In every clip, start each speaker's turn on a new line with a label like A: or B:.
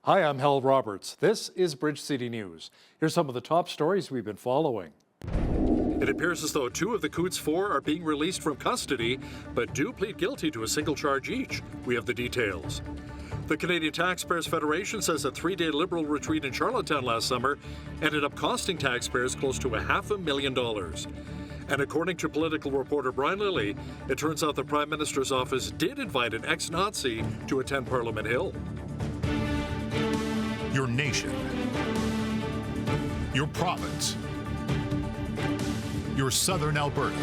A: Hi, I'm Hal Roberts. This is Bridge City News. Here's some of the top stories we've been following. It appears as though two of the Coots four are being released from custody, but do plead guilty to a single charge each. We have the details. The Canadian Taxpayers Federation says a three-day Liberal retreat in Charlottetown last summer ended up costing taxpayers close to $500,000. And according to political reporter Brian Lilly, it turns out the Prime Minister's office did invite an ex-Nazi to attend Parliament Hill.
B: Your nation, your province, your southern Alberta.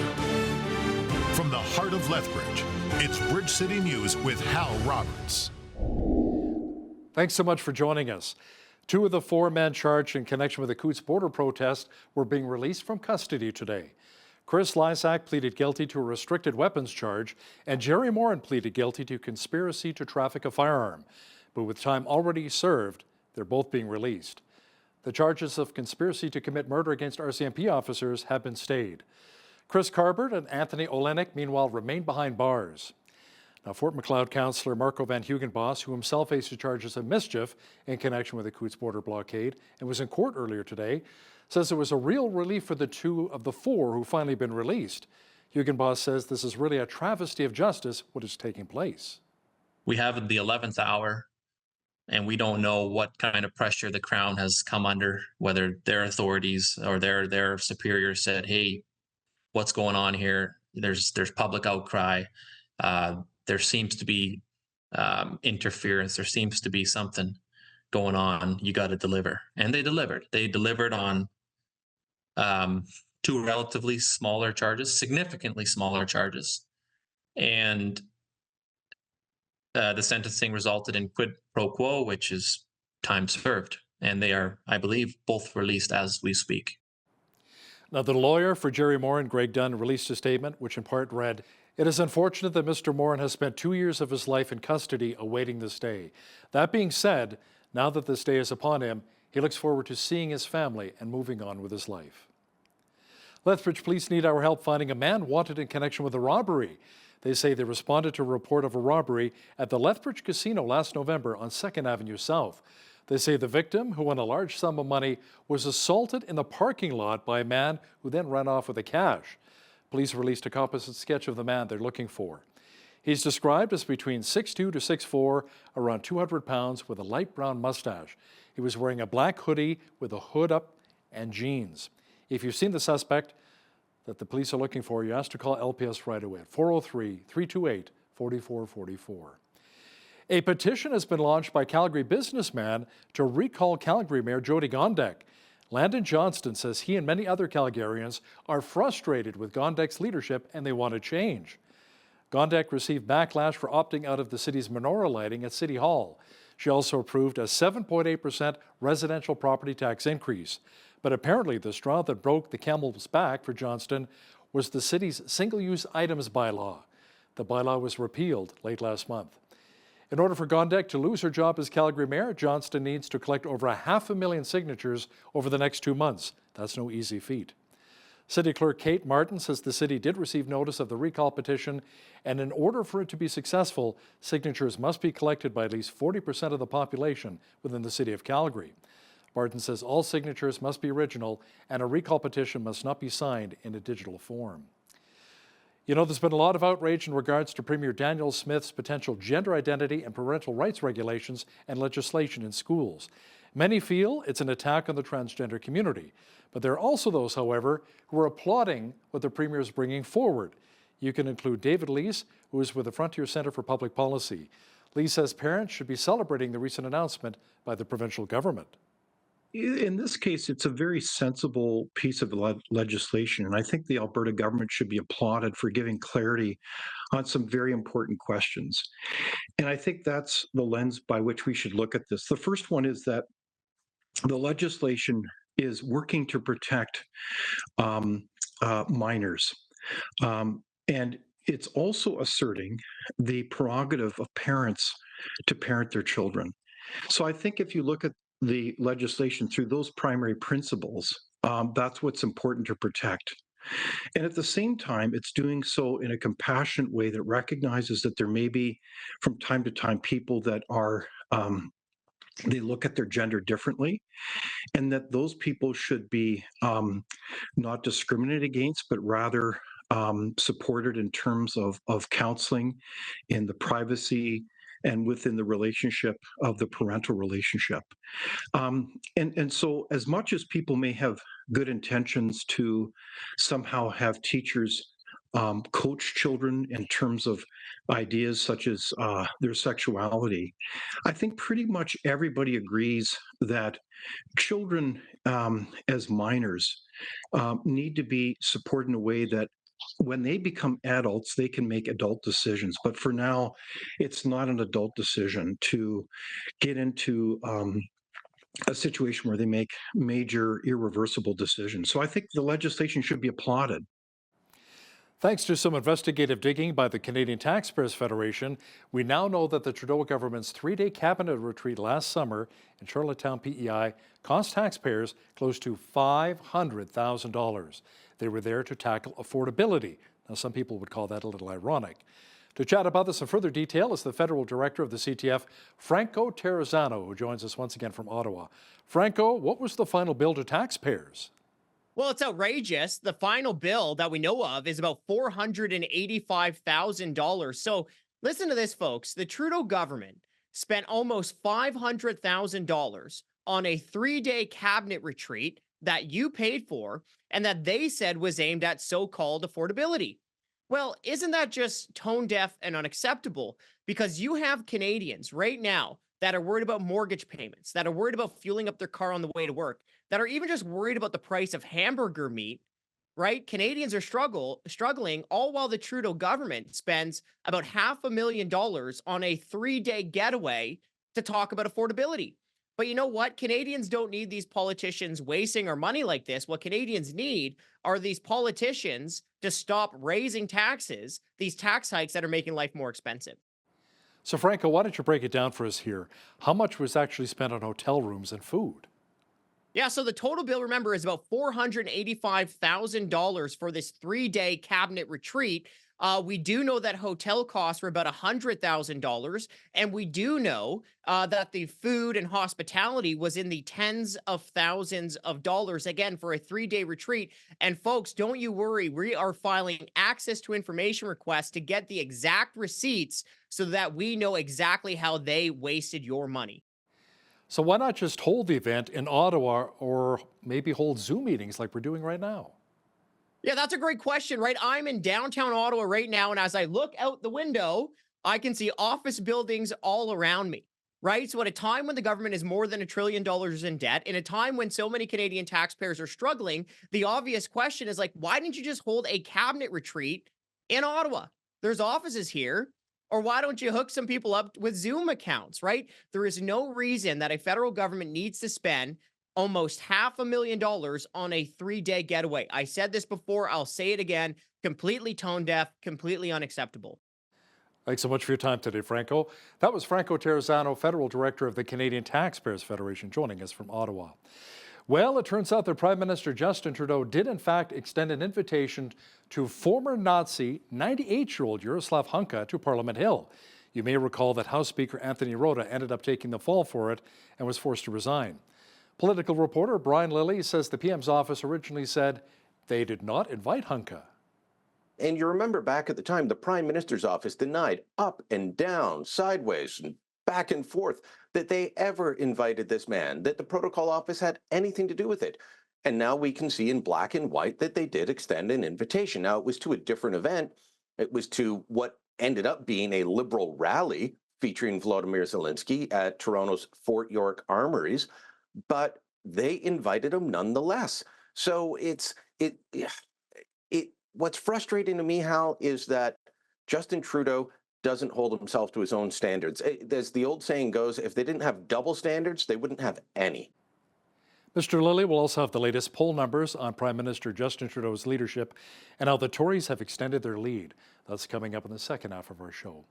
B: From the heart of Lethbridge, it's Bridge City News with Hal Roberts.
A: Thanks so much for joining us. Two of the four men charged in connection with the Coots border protest were being released from custody today. Chris Lysak pleaded guilty to a restricted weapons charge, and Jerry Morin pleaded guilty to conspiracy to traffic a firearm. But with time already served, they're both being released. The charges of conspiracy to commit murder against RCMP officers have been stayed. Chris Carbert and Anthony Olenek, meanwhile, remain behind bars. Now, Fort Macleod councillor Marco Van Hugenbos, who himself faces charges of mischief in connection with the Coots border blockade and was in court earlier today, says it was a real relief for the two of the four who finally been released. Hugenbos says this is really a travesty of justice, what is taking place.
C: We have the 11th hour, and we don't know what kind of pressure the Crown has come under, whether their authorities or their superiors said, hey, what's going on here? There's public outcry. There seems to be interference. There seems to be something going on. You got to deliver. And they delivered. They delivered on two relatively smaller charges, significantly smaller charges. And the sentencing resulted in quid pro quo, which is time served. And they are, I believe, both released as we speak.
A: Now, the lawyer for Jerry Morin, Greg Dunn, released a statement which in part read, "It is unfortunate that Mr. Morin has spent 2 years of his life in custody awaiting this day. That being said, now that this day is upon him, he looks forward to seeing his family and moving on with his life." Lethbridge police need our help finding a man wanted in connection with a robbery. They say they responded to a report of a robbery at the Lethbridge Casino last November on 2nd Avenue South. They say the victim, who won a large sum of money, was assaulted in the parking lot by a man who then ran off with the cash. Police released a composite sketch of the man they're looking for. He's described as between 6'2" to 6'4", around 200 pounds, with a light brown mustache. He was wearing a black hoodie with a hood up and jeans. If you've seen the suspect that the police are looking for, you ask to call LPS right away at 403-328-4444. A petition has been launched by Calgary businessman to recall Calgary Mayor Jody Gondek. Landon Johnston says he and many other Calgarians are frustrated with Gondek's leadership and they want to change. Gondek received backlash for opting out of the city's menorah lighting at City Hall. She also approved a 7.8% residential property tax increase. But apparently the straw that broke the camel's back for Johnston was the city's single-use items bylaw. The bylaw was repealed late last month. In order for Gondek to lose her job as Calgary mayor, Johnston needs to collect over 500,000 signatures over the next 2 months. That's no easy feat. City Clerk Kate Martin says the city did receive notice of the recall petition, and in order for it to be successful, signatures must be collected by at least 40% of the population within the city of Calgary. Martin says all signatures must be original and a recall petition must not be signed in a digital form. You know, there's been a lot of outrage in regards to Premier Daniel Smith's potential gender identity and parental rights regulations and legislation in schools. Many feel it's an attack on the transgender community, but there are also those, however, who are applauding what the Premier is bringing forward. You can include David Lees, who is with the Frontier Centre for Public Policy. Lees says parents should be celebrating the recent announcement by the provincial government.
D: In this case, it's a very sensible piece of legislation, and I think the Alberta government should be applauded for giving clarity on some very important questions. And I think that's the lens by which we should look at this. The first one is that the legislation is working to protect minors. And it's also asserting the prerogative of parents to parent their children. So I think if you look at the legislation through those primary principles, that's what's important to protect. And at the same time, it's doing so in a compassionate way that recognizes that there may be, from time to time, people that are they look at their gender differently, and that those people should be not discriminated against, but rather supported in terms of counseling in the privacy and within the relationship of the parental relationship. And so, as much as people may have good intentions to somehow have teachers coach children in terms of ideas such as their sexuality, I think pretty much everybody agrees that children as minors need to be supported in a way that when they become adults, they can make adult decisions. But for now, it's not an adult decision to get into a situation where they make major irreversible decisions. So I think the legislation should be applauded.
A: Thanks to some investigative digging by the Canadian Taxpayers Federation, we now know that the Trudeau government's 3-day cabinet retreat last summer in Charlottetown, PEI, cost taxpayers close to $500,000. They were there to tackle affordability. Now, some people would call that a little ironic. To chat about this in further detail is the federal director of the CTF, Franco Terrazzano, who joins us once again from Ottawa. Franco, what was the final bill to taxpayers?
E: Well, it's outrageous. The final bill that we know of is about $485,000. So listen to this, folks. The Trudeau government spent almost $500,000 on a 3-day cabinet retreat that you paid for and that they said was aimed at so-called affordability. Well, isn't that just tone deaf and unacceptable? Because you have Canadians right now that are worried about mortgage payments, that are worried about fueling up their car on the way to work, that are even just worried about the price of hamburger meat, right? Canadians are struggling, all while the Trudeau government spends about $500,000 on a 3-day getaway to talk about affordability. But you know what? Canadians don't need these politicians wasting our money like this. What Canadians need are these politicians to stop raising taxes, these tax hikes that are making life more expensive.
A: So, Franco, why don't you break it down for us here? How much was actually spent on hotel rooms and food?
E: Yeah, so the total bill, remember, is about $485,000 for this 3-day cabinet retreat. We do know that hotel costs were about $100,000, and we do know that the food and hospitality was in the tens of thousands of dollars, again, for a 3-day retreat. And folks, don't you worry, we are filing access to information requests to get the exact receipts so that we know exactly how they wasted your money.
A: So why not just hold the event in Ottawa or maybe hold Zoom meetings like we're doing right now?
E: Yeah, that's a great question, right? I'm in downtown Ottawa right now, and as I look out the window, I can see office buildings all around me, right? So at a time when the government is more than $1 trillion in debt, in a time when so many Canadian taxpayers are struggling, the obvious question is like, why didn't you just hold a cabinet retreat in Ottawa? There's offices here. Or why don't you hook some people up with Zoom accounts, right? There is no reason that a federal government needs to spend almost $500,000 on a 3-day getaway. I said this before, I'll say it again, completely tone deaf, completely unacceptable.
A: Thanks so much for your time today, Franco. That was Franco Terrazzano, Federal Director of the Canadian Taxpayers Federation, joining us from Ottawa. Well, it turns out that Prime Minister Justin Trudeau did in fact extend an invitation to former Nazi 98-year-old Jaroslav Hunka to Parliament Hill. You may recall that House Speaker Anthony Rota ended up taking the fall for it and was forced to resign. Political reporter Brian Lilly says the PM's office originally said they did not invite Hunka.
F: And you remember back at the time, the Prime Minister's office denied up and down, sideways, and back and forth that they ever invited this man, that the protocol office had anything to do with it. And now we can see in black and white that they did extend an invitation. Now, it was to a different event. It was to what ended up being a Liberal rally featuring Volodymyr Zelensky at Toronto's Fort York Armories, but they invited him nonetheless. So what's frustrating to me, Hal, is that Justin Trudeau doesn't hold himself to his own standards. As the old saying goes, if they didn't have double standards, they wouldn't have any.
A: Mr. Lilly will also have the latest poll numbers on Prime Minister Justin Trudeau's leadership and how the Tories have extended their lead. That's coming up in the second half of our show.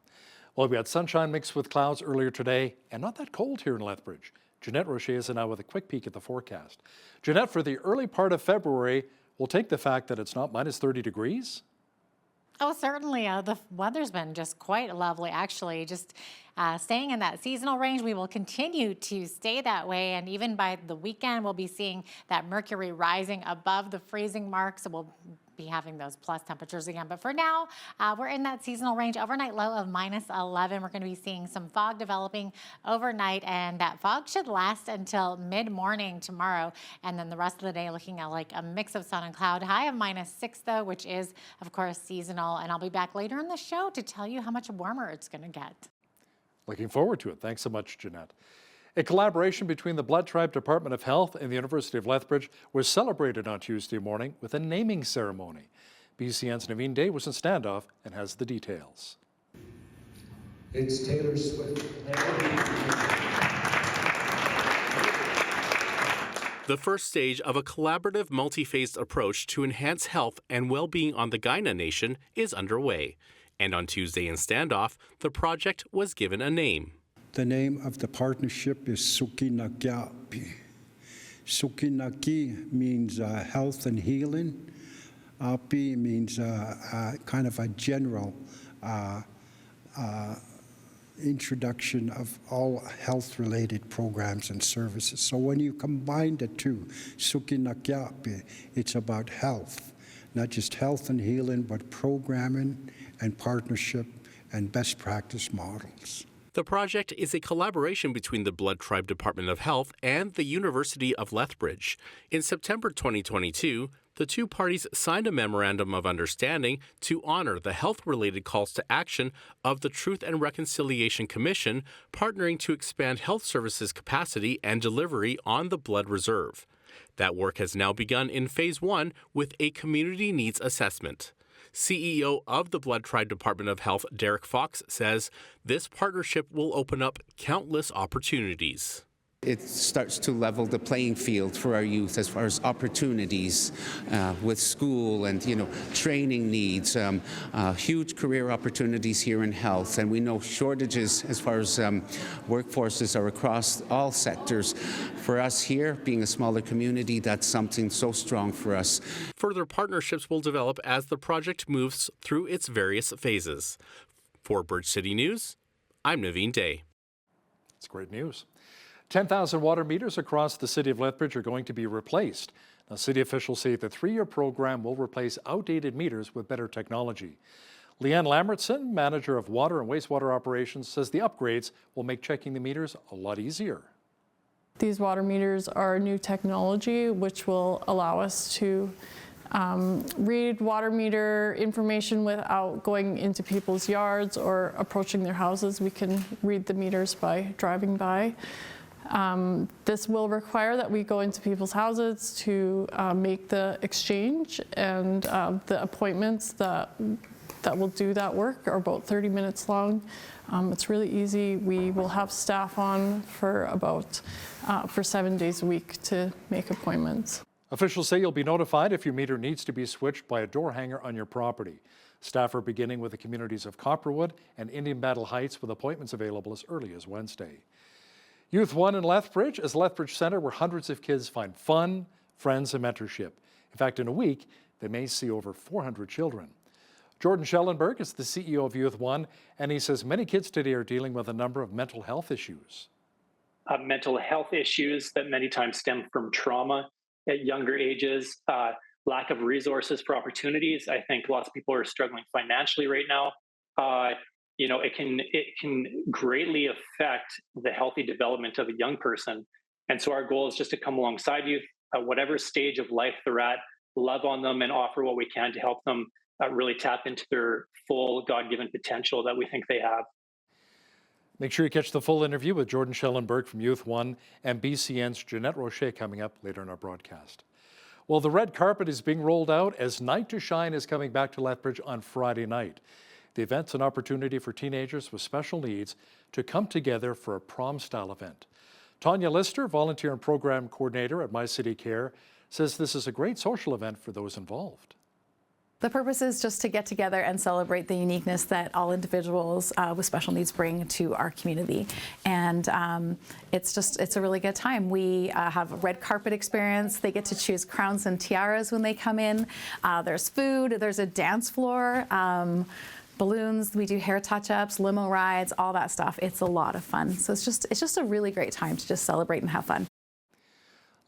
A: Well, we had sunshine mixed with clouds earlier today and not that cold here in Lethbridge. Jeanette Rocher is now with a quick peek at the forecast. Jeanette, for the early part of February, we'll take the fact that it's not minus 30 degrees.
G: Oh, certainly. The weather's been just quite lovely, actually. Just staying in that seasonal range. We will continue to stay that way. And even by the weekend, we'll be seeing that mercury rising above the freezing mark. So we'll be having those plus temperatures again. But for now, we're in that seasonal range. Overnight low of -11. We're going to be seeing some fog developing overnight, and that fog should last until mid-morning tomorrow. And then the rest of the day looking at like a mix of sun and cloud. High of -6 though, which is of course seasonal. And I'll be back later in the show to tell you how much warmer it's going to get.
A: Looking forward to it. Thanks so much, Jeanette. A collaboration between the Blood Tribe Department of Health and the University of Lethbridge was celebrated on Tuesday morning with a naming ceremony. BCN's Naveen Day was in standoff and has the details.
H: It's Taylor Swift.
I: The first stage of a collaborative, multi-phased approach to enhance health and well-being on the Kainai Nation is underway. And on Tuesday in standoff, the project was given a name.
H: The name of the partnership is Sukinakiapi. Sukinaki means health and healing. Api means kind of a general introduction of all health-related programs and services. So when you combine the two, Sukinakiapi, it's about health, not just health and healing, but programming and partnership and best practice models.
I: The project is a collaboration between the Blood Tribe Department of Health and the University of Lethbridge. In September 2022, the two parties signed a memorandum of understanding to honor the health-related calls to action of the Truth and Reconciliation Commission, partnering to expand health services capacity and delivery on the Blood Reserve. That work has now begun in Phase 1 with a community needs assessment. CEO of the Blood Tribe Department of Health, Derek Fox, says this partnership will open up countless opportunities.
J: It starts to level the playing field for our youth as far as opportunities with school and, training needs, huge career opportunities here in health. And we know shortages as far as workforces are across all sectors. For us here, being a smaller community, that's something so strong for us.
I: Further partnerships will develop as the project moves through its various phases. For Bridge City News, I'm Naveen Day.
A: It's great news. 10,000 water meters across the city of Lethbridge are going to be replaced. Now, city officials say the 3-year program will replace outdated meters with better technology. Leanne Lambertson, manager of water and wastewater operations, says the upgrades will make checking the meters a lot easier.
K: These water meters are new technology which will allow us to read water meter information without going into people's yards or approaching their houses. We can read the meters by driving by. This will require that we go into people's houses to make the exchange, and the appointments that will do that work are about 30 minutes long. It's really easy. We will have staff on for 7 days a week to make appointments.
A: Officials say you'll be notified if your meter needs to be switched by a door hanger on your property. Staff are beginning with the communities of Copperwood and Indian Battle Heights, with appointments available as early as Wednesday. Youth One in Lethbridge is Lethbridge Centre, where hundreds of kids find fun, friends, and mentorship. In fact, in a week, they may see over 400 children. Jordan Schellenberg is the CEO of Youth One, and he says many kids today are dealing with a number of mental health issues.
L: Mental health issues that many times stem from trauma at younger ages, lack of resources for opportunities. I think lots of people are struggling financially right now. It can greatly affect the healthy development of a young person. And so our goal is just to come alongside youth at whatever stage of life they're at, love on them, and offer what we can to help them really tap into their full God-given potential that we think they have.
A: Make sure you catch the full interview with Jordan Schellenberg from Youth One and BCN's Jeanette Rocher coming up later in our broadcast. Well, the red carpet is being rolled out as Night to Shine is coming back to Lethbridge on Friday night. The event's an opportunity for teenagers with special needs to come together for a prom-style event. Tanya Lister, volunteer and program coordinator at My City Care, says this is a great social event for those involved.
M: The purpose is just to get together and celebrate the uniqueness that all individuals with special needs bring to our community. And it's a really good time. We have a red carpet experience. They get to choose crowns and tiaras when they come in. There's food, there's a dance floor, balloons, we do hair touch-ups, limo rides, all that stuff. It's a lot of fun. So it's just a really great time to just celebrate and have fun.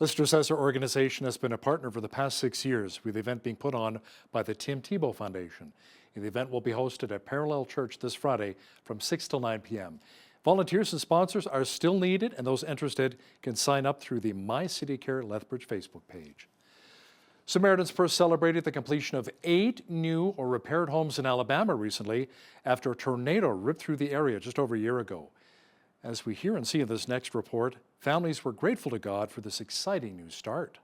A: Lister says her organization has been a partner for the past 6 years, with the event being put on by the Tim Tebow Foundation. The event will be hosted at Parallel Church this Friday from 6 till 9 p.m. Volunteers and sponsors are still needed, and those interested can sign up through the My City Care Lethbridge Facebook page. Samaritan's Purse celebrated the completion of 8 new or repaired homes in Alabama recently after a tornado ripped through the area just over a year ago. As we hear and see in this next report, families were grateful to God for this exciting new start.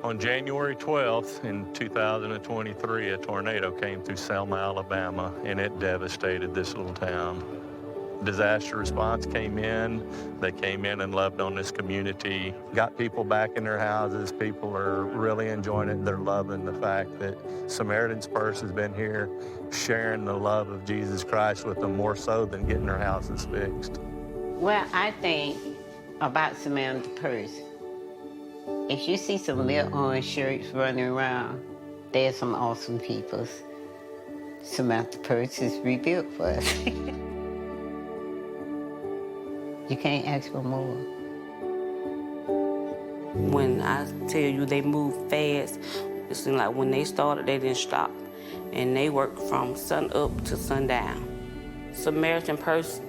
N: On January 12th in 2023, a tornado came through Selma, Alabama, and it devastated this little town. Disaster response came in. They came in and loved on this community, got people back in their houses. People are really enjoying it. They're loving the fact that Samaritan's Purse has been here, sharing the love of Jesus Christ with them more so than getting their houses fixed.
O: Well, I think about Samaritan's Purse. If you see some little orange shirts running around, there's some awesome people. Samaritan's Purse is rebuilt for us. You can't ask for more.
P: When I tell you they move fast, it seems like when they started, they didn't stop. And they work from sun up to sundown. Samaritan Purse,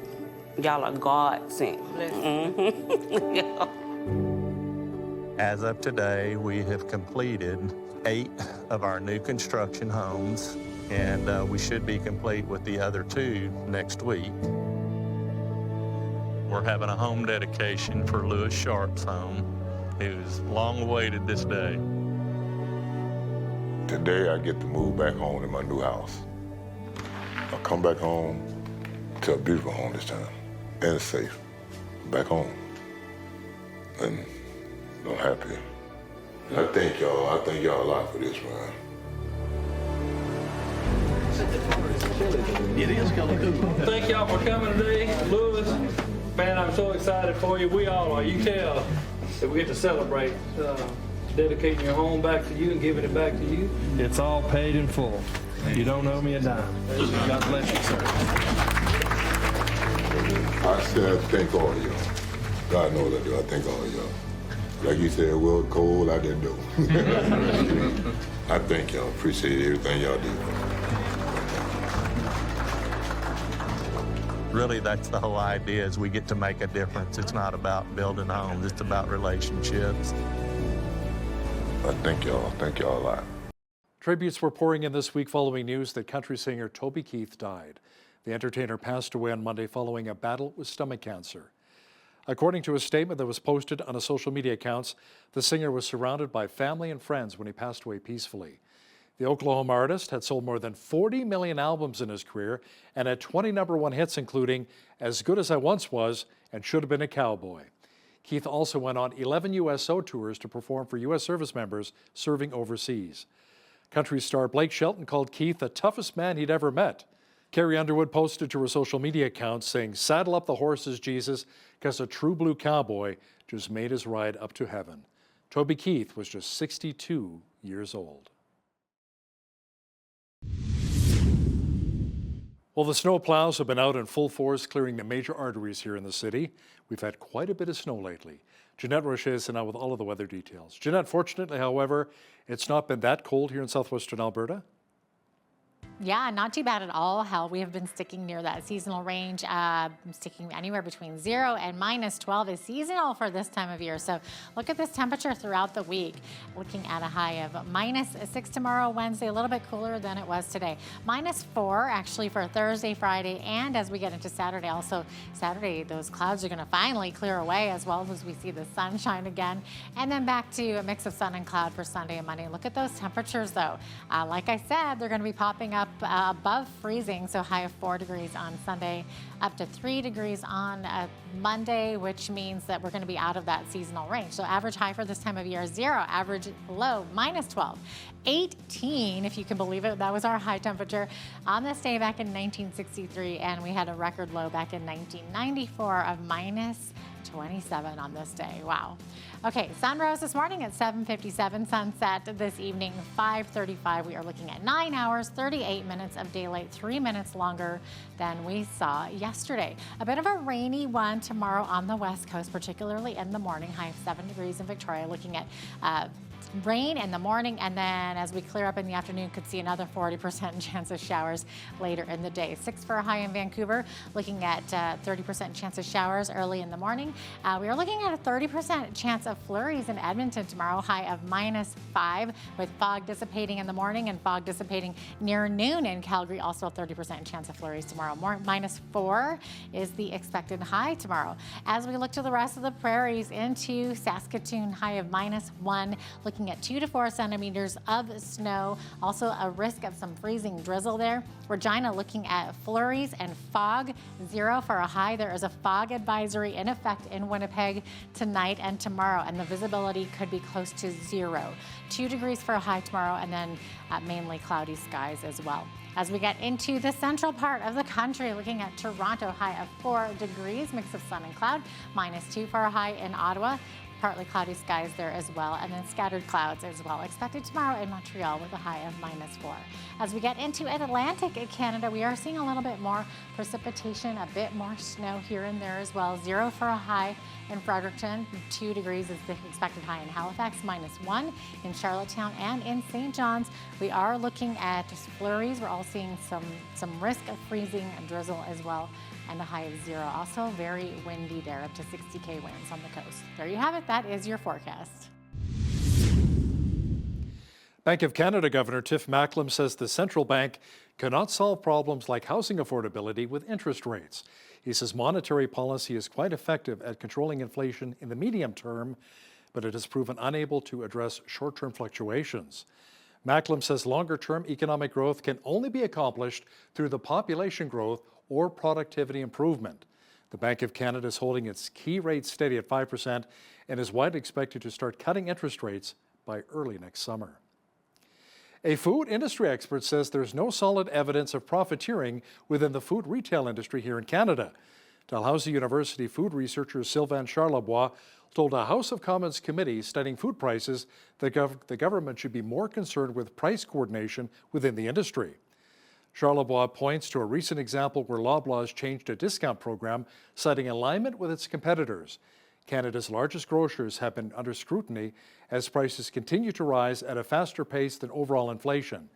P: y'all are God sent.
N: As of today, we have completed 8 of our new construction homes, and we should be complete with the other 2 next week. We're having a home dedication for Lewis Sharp's home, who's long awaited this day.
Q: Today I get to move back home in my new house. I'll come back home to a beautiful home this time, and safe. Back home. And I'm happy. I thank y'all. I thank y'all a lot for this, man.
R: It is kind of cool. Thank y'all for coming today. Lewis, man, I'm so excited for you. We all are. You tell that we get to celebrate dedicating your home back to you and giving it back to you. It's all paid in full. You don't owe me a dime. God bless you, sir.
Q: I said thank all of y'all. God knows I do. I thank all of y'all. Like you said, well, cold, I didn't do. I thank y'all. Appreciate everything y'all do.
N: Really, that's the whole idea, is we get to make a difference. It's not about building homes, it's about relationships.
Q: I thank y'all. Thank y'all a lot.
A: Tributes were pouring in this week following news that country singer Toby Keith died. The entertainer passed away on Monday following a battle with stomach cancer. According to a statement that was posted on his social media accounts, the singer was surrounded by family and friends when he passed away peacefully. The Oklahoma artist had sold more than 40 million albums in his career and had 20 #1 hits, including As Good As I Once Was and Should Have Been a Cowboy. Keith also went on 11 USO tours to perform for U.S. service members serving overseas. Country star Blake Shelton called Keith the toughest man he'd ever met. Carrie Underwood posted to her social media account saying, "Saddle up the horses, Jesus, because a true blue cowboy just made his ride up to heaven." Toby Keith was just 62 years old. Well, the snow plows have been out in full force clearing the major arteries here in the city. We've had quite a bit of snow lately. Jeanette Rocher is now with all of the weather details. Jeanette, fortunately, however, it's not been that cold here in southwestern Alberta.
G: Yeah, not too bad at all. Hell, we have been sticking near that seasonal range, sticking anywhere between 0 and -12 is seasonal for this time of year. So look at this temperature throughout the week. Looking at a high of -6 tomorrow, Wednesday, a little bit cooler than it was today. -4 actually for Thursday, Friday, and as we get into Saturday. Also, Saturday, those clouds are going to finally clear away as well as we see the sunshine again. And then back to a mix of sun and cloud for Sunday and Monday. Look at those temperatures, though. Like I said, they're going to be popping up up above freezing, so high of 4 degrees on Sunday, up to 3 degrees on Monday, which means that we're going to be out of that seasonal range. So average high for this time of year is 0, average low -12. 18, if you can believe it, that was our high temperature on this day back in 1963, and we had a record low back in 1994 of -27 on this day. Wow. Okay, sun rose this morning at 7:57, sunset this evening 5:35. We are looking at 9 hours, 38 minutes of daylight, 3 minutes longer than we saw yesterday. A bit of a rainy one tomorrow on the west coast, particularly in the morning, high of 7 degrees in Victoria, looking at rain in the morning, and then as we clear up in the afternoon, could see another 40% chance of showers later in the day. 6 for a high in Vancouver, looking at 30% chance of showers early in the morning. We are looking at a 30% chance of flurries in Edmonton tomorrow, high of -5, with fog dissipating in the morning and fog dissipating near noon in Calgary. Also a 30% chance of flurries tomorrow. -4 is the expected high tomorrow. As we look to the rest of the prairies into Saskatoon, high of -1, looking at 2 to 4 centimeters of snow. Also a risk of some freezing drizzle there. Regina looking at flurries and fog, 0 for a high. There is a fog advisory in effect in Winnipeg tonight and tomorrow, and the visibility could be close to 0. 2 degrees for a high tomorrow, and then mainly cloudy skies as well. As we get into the central part of the country, looking at Toronto, high of 4 degrees, mix of sun and cloud, -2 for a high in Ottawa. Partly cloudy skies there as well, and then scattered clouds as well expected tomorrow in Montreal with a high of -4. As we get into Atlantic Canada, we are seeing a little bit more precipitation, a bit more snow here and there as well. 0 for a high in Fredericton, 2 degrees is the expected high in Halifax, -1 in Charlottetown and in St. John's. We are looking at flurries. We're all seeing some risk of freezing and drizzle as well, and a high of 0. Also very windy there, up to 60 winds on the coast. There you have it. That is your forecast.
A: Bank of Canada Governor Tiff Macklem says the central bank cannot solve problems like housing affordability with interest rates. He says monetary policy is quite effective at controlling inflation in the medium term, but it has proven unable to address short-term fluctuations. Macklem says longer-term economic growth can only be accomplished through the population growth or productivity improvement. The Bank of Canada is holding its key rate steady at 5% and is widely expected to start cutting interest rates by early next summer. A food industry expert says there's no solid evidence of profiteering within the food retail industry here in Canada. Dalhousie University food researcher Sylvain Charlebois told a House of Commons committee studying food prices that the government should be more concerned with price coordination within the industry. Charlebois points to a recent example where Loblaws changed a discount program, citing alignment with its competitors. Canada's largest grocers have been under scrutiny as prices continue to rise at a faster pace than overall inflation.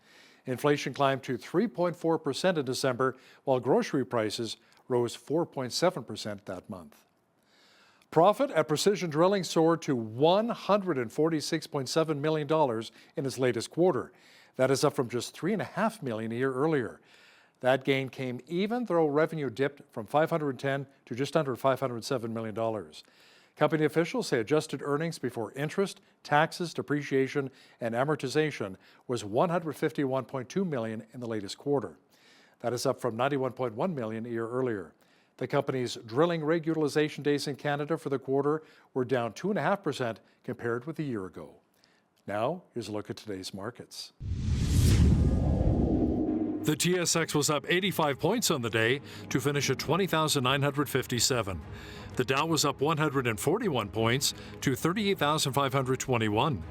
A: Inflation climbed to 3.4% in December, while grocery prices rose 4.7% that month. Profit at Precision Drilling soared to $146.7 million in its latest quarter. That is up from just $3.5 million a year earlier. That gain came even though revenue dipped from $510 to just under $507 million. Company officials say adjusted earnings before interest, taxes, depreciation, and amortization was $151.2 million in the latest quarter. That is up from $91.1 million a year earlier. The company's drilling rig utilization days in Canada for the quarter were down 2.5% compared with a year ago. Now, here's a look at today's markets. The TSX was up 85 points on the day to finish at 20,957. The Dow was up 141 points to 38,521.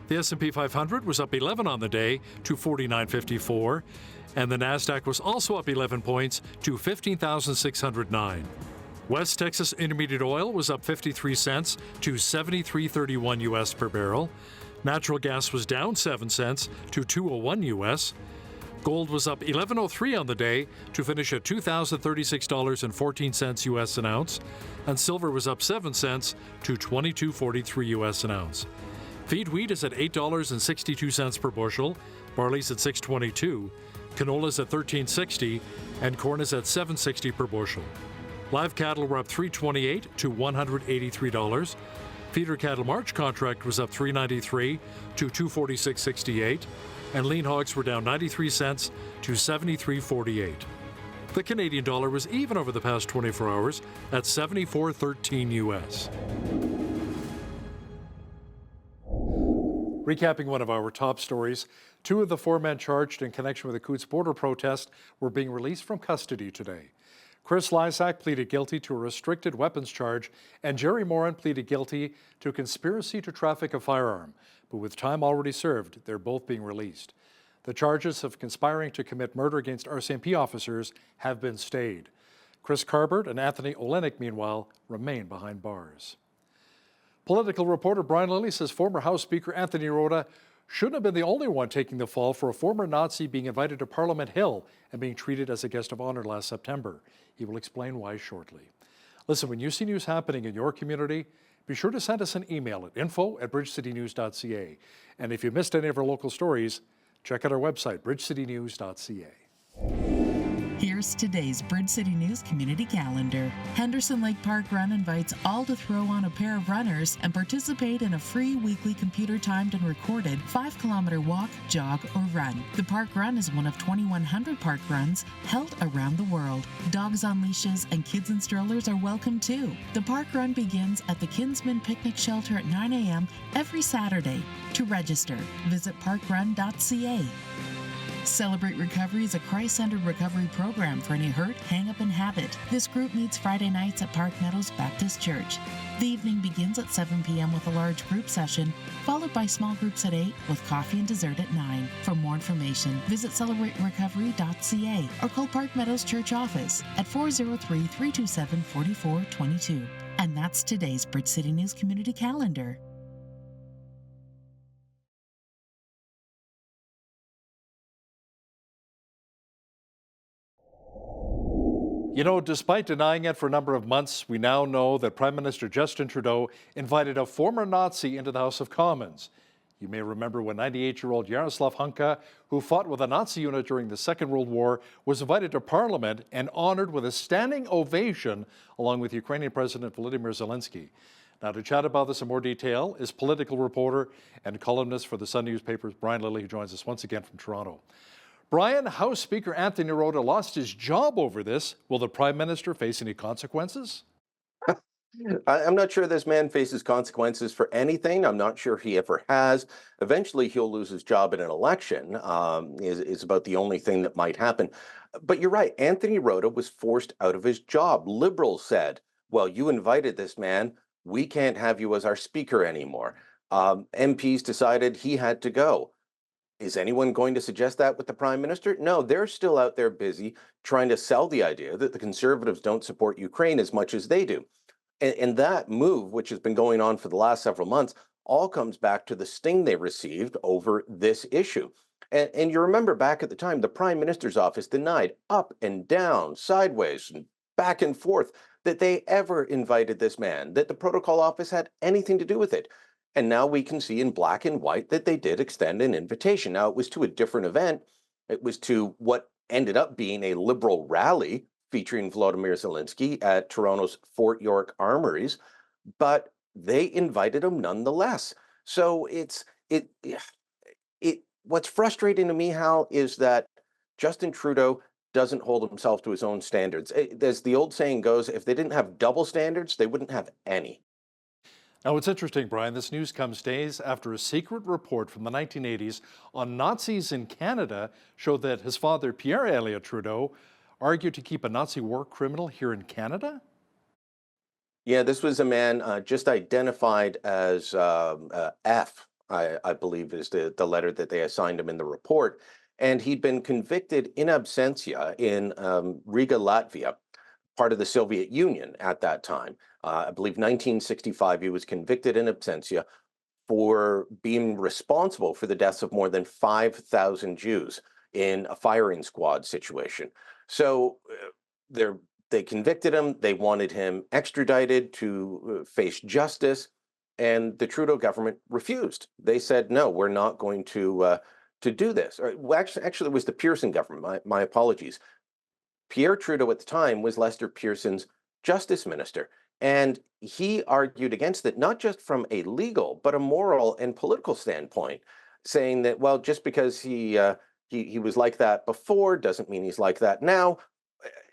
A: The S&P 500 was up 11 on the day to 4954, and the Nasdaq was also up 11 points to 15,609. West Texas Intermediate Oil was up 53 cents to 73.31 US per barrel. Natural gas was down 7 cents to 2.01 US. Gold was up $11.03 on the day to finish at $2,036.14 US an ounce, and silver was up 7 cents to $22.43 US an ounce. Feed wheat is at $8.62 per bushel, barley's at $6.22, canola's at $13.60, and corn is at $7.60 per bushel. Live cattle were up $3.28 to $183. Feeder cattle March contract was up $3.93 to $246.68. and lean hogs were down 93 cents to 73.48. The Canadian dollar was even over the past 24 hours at 74.13 US. Recapping one of our top stories, 2 of the 4 men charged in connection with the Coutts border protest were being released from custody today. Chris Lysak pleaded guilty to a restricted weapons charge, and Jerry Morin pleaded guilty to conspiracy to traffic a firearm. But with time already served, they're both being released. The charges of conspiring to commit murder against RCMP officers have been stayed. Chris Carbert and Anthony Olenek, meanwhile, remain behind bars. Political reporter Brian Lilly says former House Speaker Anthony Rota shouldn't have been the only one taking the fall for a former Nazi being invited to Parliament Hill and being treated as a guest of honor last September. He will explain why shortly. Listen, when you see news happening in your community, be sure to send us an email at info@bridgecitynews.ca. And if you missed any of our local stories, check out our website, bridgecitynews.ca.
S: Here's today's Bridge City News community calendar. Henderson Lake Park Run invites all to throw on a pair of runners and participate in a free weekly computer-timed and recorded 5-kilometer walk, jog, or run. The park run is one of 2,100 park runs held around the world. Dogs on leashes and kids in strollers are welcome too. The park run begins at the Kinsman Picnic Shelter at 9 a.m. every Saturday. To register, visit parkrun.ca. Celebrate Recovery is a Christ-centered recovery program for any hurt, hang-up, and habit. This group meets Friday nights at Park Meadows Baptist Church. The evening begins at 7 p.m. with a large group session, followed by small groups at 8 with coffee and dessert at 9. For more information, visit celebraterecovery.ca or call Park Meadows Church office at 403-327-4422. And that's today's Bridge City News community calendar.
A: You know, despite denying it for a number of months, we now know that Prime Minister Justin Trudeau invited a former Nazi into the House of Commons. You may remember when 98-year-old Jaroslav Hunka, who fought with a Nazi unit during the Second World War, was invited to Parliament and honored with a standing ovation along with Ukrainian President Volodymyr Zelensky. Now, to chat about this in more detail is political reporter and columnist for the Sun newspapers, Brian Lilly, who joins us once again from Toronto. Brian, House Speaker Anthony Rota lost his job over this. Will the Prime Minister face any consequences?
F: I'm not sure this man faces consequences for anything. I'm not sure he ever has. Eventually, he'll lose his job in an election, is about the only thing that might happen. But you're right. Anthony Rota was forced out of his job. Liberals said, well, you invited this man. We can't have you as our speaker anymore. MPs decided he had to go. Is anyone going to suggest that with the Prime Minister? No, they're still out there busy trying to sell the idea that the Conservatives don't support Ukraine as much as they do. And that move, which has been going on for the last several months, all comes back to the sting they received over this issue. And you remember back at the time, the Prime Minister's office denied up and down, sideways, and back and forth that they ever invited this man, that the protocol office had anything to do with it. And now we can see in black and white that they did extend an invitation. Now, it was to a different event. It was to what ended up being a Liberal rally featuring Volodymyr Zelensky at Toronto's Fort York Armories, but they invited him nonetheless. So what's frustrating to me, Hal, is that Justin Trudeau doesn't hold himself to his own standards. As the old saying goes, if they didn't have double standards, they wouldn't have any.
A: Now, it's interesting, Brian, this news comes days after a secret report from the 1980s on Nazis in Canada showed that his father, Pierre Elliott Trudeau, argued to keep a Nazi war criminal here in Canada?
F: Yeah, this was a man just identified as F, I believe is the letter that they assigned him in the report. And he'd been convicted in absentia in Riga, Latvia, part of the Soviet Union at that time. I believe 1965, he was convicted in absentia for being responsible for the deaths of more than 5,000 Jews in a firing squad situation. So they convicted him. They wanted him extradited to face justice, and the Trudeau government refused. They said, no, we're not going to do this. Well, actually, it was the Pearson government. My apologies. Pierre Trudeau at the time was Lester Pearson's justice minister. And he argued against it, not just from a legal, but a moral and political standpoint. saying that, well, just because he was like that before doesn't mean he's like that now.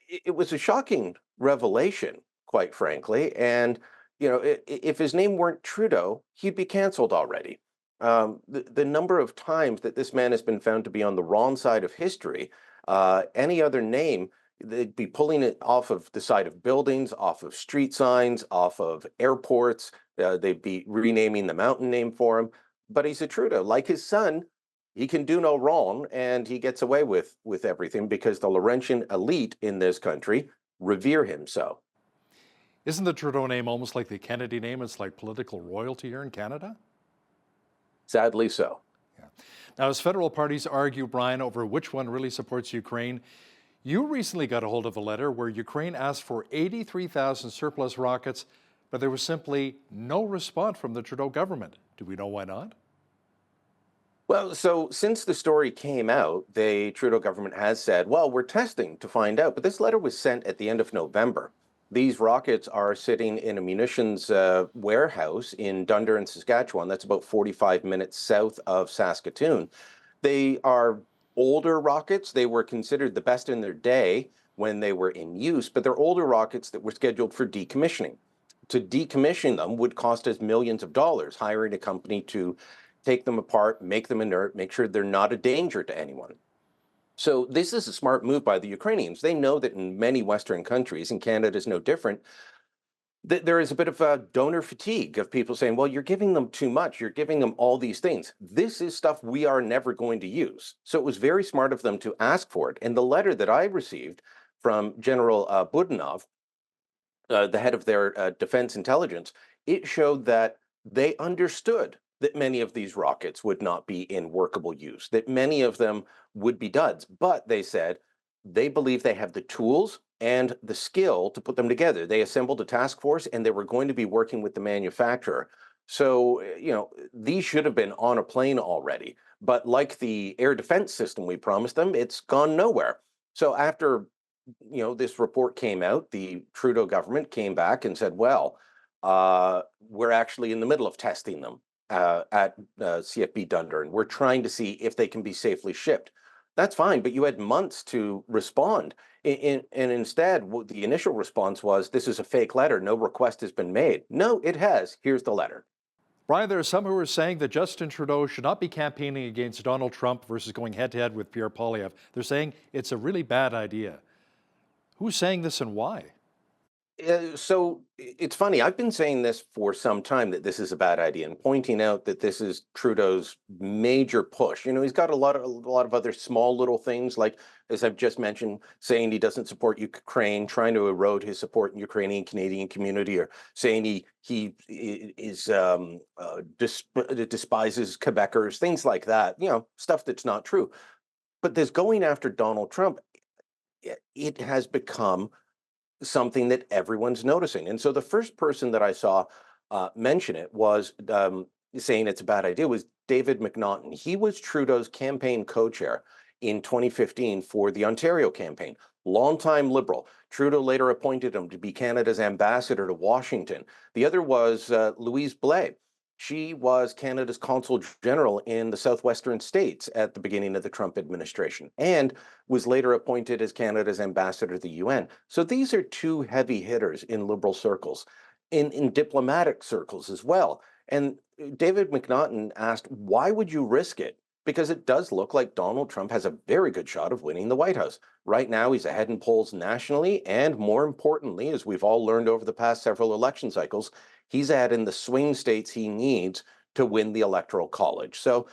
F: It was a shocking revelation, quite frankly. And, if his name weren't Trudeau, he'd be canceled already. The number of times that this man has been found to be on the wrong side of history, any other name, they'd be pulling it off of the side of buildings, off of street signs, off of airports. They'd be renaming the mountain name for him. But he's a Trudeau. Like his son, he can do no wrong, and he gets away with everything because the Laurentian elite in this country revere him so.
A: Isn't the Trudeau name almost like the Kennedy name? It's like political royalty here in Canada?
F: Sadly so.
A: Yeah. Now, as federal parties argue, Brian, over which one really supports Ukraine, you recently got a hold of a letter where Ukraine asked for 83,000 surplus rockets, but there was simply no response from the Trudeau government. Do we know why not?
F: Well, so since the story came out, the Trudeau government has said, well, we're testing to find out. But this letter was sent at the end of November. These rockets are sitting in a munitions warehouse in Dunder in Saskatchewan. That's about 45 minutes south of Saskatoon. They are older rockets. They were considered the best in their day when they were in use, but they're older rockets that were scheduled for decommissioning. To decommission them would cost us millions of dollars, hiring a company to take them apart, make them inert, make sure they're not a danger to anyone. So this is a smart move by the Ukrainians. They know that in many Western countries, and Canada is no different, that there is a bit of a donor fatigue of people saying, well, you're giving them too much. You're giving them all these things. This is stuff we are never going to use. So it was very smart of them to ask for it. And the letter that I received from General Budanov, the head of their defense intelligence, it showed that they understood that many of these rockets would not be in workable use, that many of them would be duds. But they said they believe they have the tools and the skill to put them together. They assembled a task force and they were going to be working with the manufacturer. So, these should have been on a plane already. But like the air defense system we promised them, it's gone nowhere. So after, this report came out, the Trudeau government came back and said, well, we're actually in the middle of testing them at CFB Dunder, and we're trying to see if they can be safely shipped. That's fine, but you had months to respond. And instead, the initial response was, this is a fake letter. No request has been made. No, it has. Here's the letter.
A: Brian, there are some who are saying that Justin Trudeau should not be campaigning against Donald Trump versus going head-to-head with Pierre Poilievre. They're saying it's a really bad idea. Who's saying this and why?
F: So it's funny. I've been saying this for some time, that this is a bad idea, and pointing out that this is Trudeau's major push. He's got a lot of other small little things, like, as I've just mentioned, saying he doesn't support Ukraine, trying to erode his support in Ukrainian Canadian community, or saying he despises Quebecers, things like that. Stuff that's not true. But this going after Donald Trump, it has become something that everyone's noticing. And so the first person that I saw mention it was saying it's a bad idea was David McNaughton. He was Trudeau's campaign co-chair in 2015 for the Ontario campaign. Longtime Liberal. Trudeau later appointed him to be Canada's ambassador to Washington. The other was Louise Blais. She was Canada's consul general in the southwestern states at the beginning of the Trump administration, and was later appointed as Canada's ambassador to the UN. So these are two heavy hitters in Liberal circles, in diplomatic circles as well. And David McNaughton asked, why would you risk it? Because it does look like Donald Trump has a very good shot of winning the White House. Right now, he's ahead in polls nationally, and more importantly, as we've all learned over the past several election cycles, he's ahead in the swing states he needs to win the Electoral College. So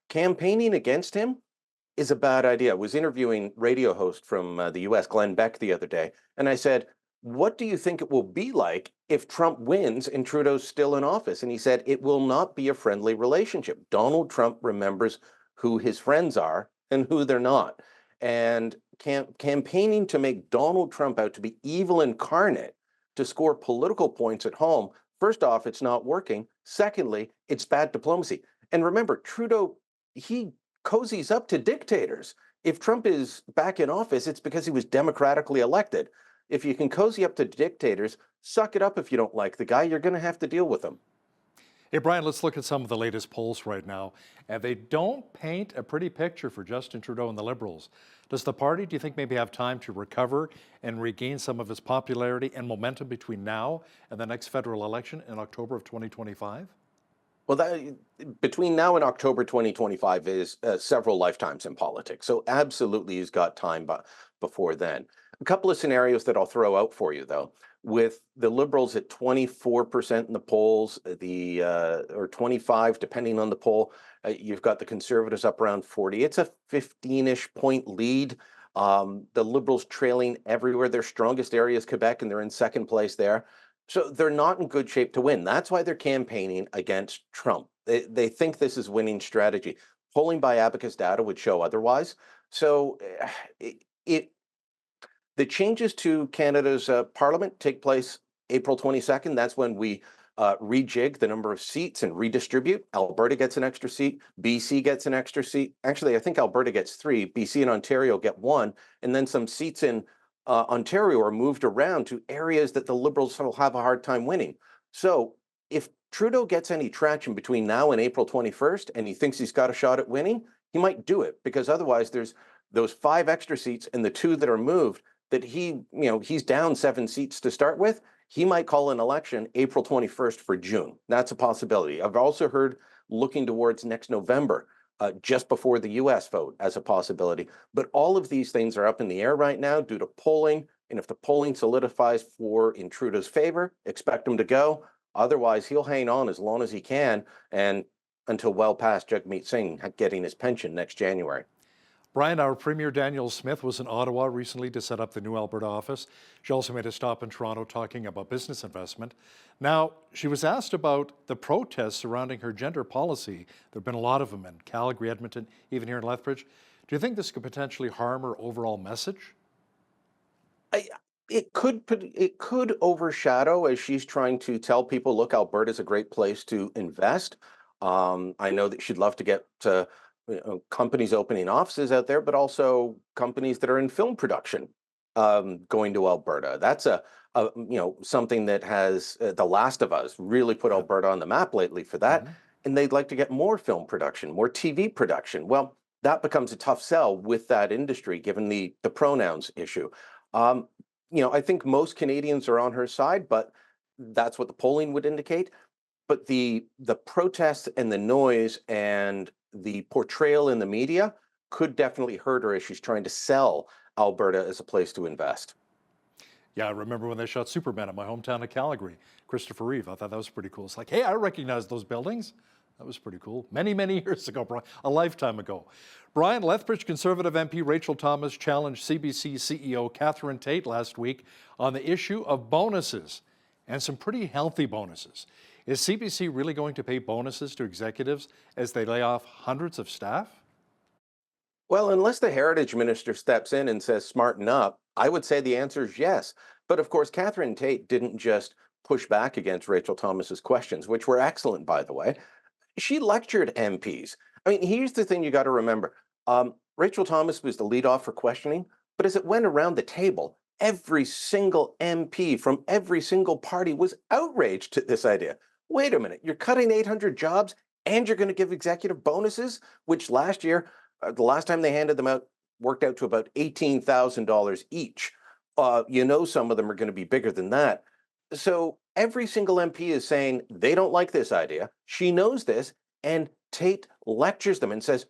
F: campaigning against him is a bad idea. I was interviewing radio host from the US, Glenn Beck, the other day, and I said, what do you think it will be like if Trump wins and Trudeau's still in office? And he said, it will not be a friendly relationship. Donald Trump remembers who his friends are and who they're not. And campaigning to make Donald Trump out to be evil incarnate to score political points at home, first off, it's not working. Secondly, it's bad diplomacy. And remember, Trudeau, he cozies up to dictators. If Trump is back in office, it's because he was democratically elected. If you can cozy up to dictators, suck it up if you don't like the guy. You're going to have to deal with him.
A: Hey, Brian, let's look at some of the latest polls right now. And they don't paint a pretty picture for Justin Trudeau and the Liberals. Does the party, do you think, maybe have time to recover and regain some of its popularity and momentum between now and the next federal election in October of 2025?
F: Well, between now and October 2025 is several lifetimes in politics. So absolutely he's got time before then. A couple of scenarios that I'll throw out for you, though. With the Liberals at 24% in the polls, or 25, depending on the poll, you've got the Conservatives up around 40. It's a 15-ish point lead. The Liberals trailing everywhere. Their strongest area is Quebec, and they're in second place there. So they're not in good shape to win. That's why they're campaigning against Trump. They think this is winning strategy. Polling by Abacus data would show otherwise. So the changes to Canada's parliament take place April 22nd. That's when we rejig the number of seats and redistribute. Alberta gets an extra seat. BC gets an extra seat. Actually, I think Alberta gets 3. BC and Ontario get 1. And then some seats in Ontario are moved around to areas that the Liberals will have a hard time winning. So if Trudeau gets any traction between now and April 21st and he thinks he's got a shot at winning, he might do it, because otherwise there's those 5 extra seats and the 2 that are moved that he's down 7 seats to start with. He might call an election April 21st for June. That's a possibility. I've also heard looking towards next November, just before the US vote, as a possibility. But all of these things are up in the air right now due to polling. And if the polling solidifies in Trudeau's favor, expect him to go. Otherwise, he'll hang on as long as he can, and until well past Jagmeet Singh getting his pension next January.
A: Brian, our Premier Danielle Smith was in Ottawa recently to set up the new Alberta office. She also made a stop in Toronto talking about business investment. Now, she was asked about the protests surrounding her gender policy. There have been a lot of them in Calgary, Edmonton, even here in Lethbridge. Do you think this could potentially harm her overall message?
F: It could overshadow, as she's trying to tell people, look, Alberta's a great place to invest. I know that she'd love to get companies opening offices out there, but also companies that are in film production going to Alberta. That's something that has The Last of Us really put Alberta on the map lately for that. And they'd like to get more film production, more TV production. Well, that becomes a tough sell with that industry, given the pronouns issue. I think most Canadians are on her side, but that's what the polling would indicate. But the protests and the noise and the portrayal in the media could definitely hurt her as she's trying to sell Alberta as a place to invest.
A: Yeah, I remember when they shot Superman in my hometown of Calgary. Christopher Reeve, I thought that was pretty cool. It's like, hey, I recognize those buildings. That was pretty cool. Many, many years ago, Brian, a lifetime ago. Brian, Lethbridge Conservative MP Rachel Thomas challenged CBC CEO Catherine Tate last week on the issue of bonuses, and some pretty healthy bonuses. Is CBC really going to pay bonuses to executives as they lay off hundreds of staff?
F: Well, unless the Heritage Minister steps in and says smarten up, I would say the answer is yes. But of course, Catherine Tate didn't just push back against Rachel Thomas's questions, which were excellent, by the way. She lectured MPs. I mean, here's the thing you got to remember. Rachel Thomas was the lead off for questioning, but as it went around the table, every single MP from every single party was outraged at this idea. Wait a minute, you're cutting 800 jobs and you're going to give executive bonuses, which last year, the last time they handed them out, worked out to about $18,000 each. Some of them are going to be bigger than that. So every single MP is saying they don't like this idea. She knows this, and Tate lectures them and says,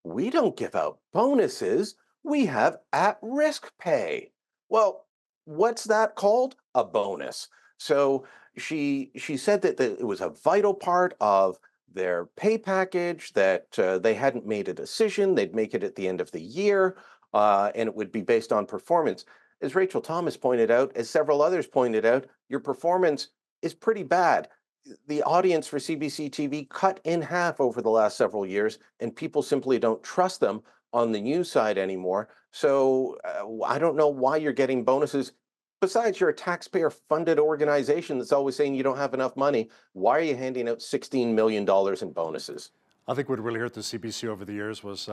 F: we don't give out bonuses. We have at-risk pay. Well, what's that called? A bonus. So she said that it was a vital part of their pay package, that they hadn't made a decision. They'd make it at the end of the year, and it would be based on performance. As Rachel Thomas pointed out, as several others pointed out, your performance is pretty bad. The audience for CBC TV cut in half over the last several years, and people simply don't trust them on the news side anymore. So I don't know why you're getting bonuses. Besides, you're a taxpayer-funded organization that's always saying you don't have enough money. Why are you handing out $16 million in bonuses?
A: I think what really hurt the CBC over the years was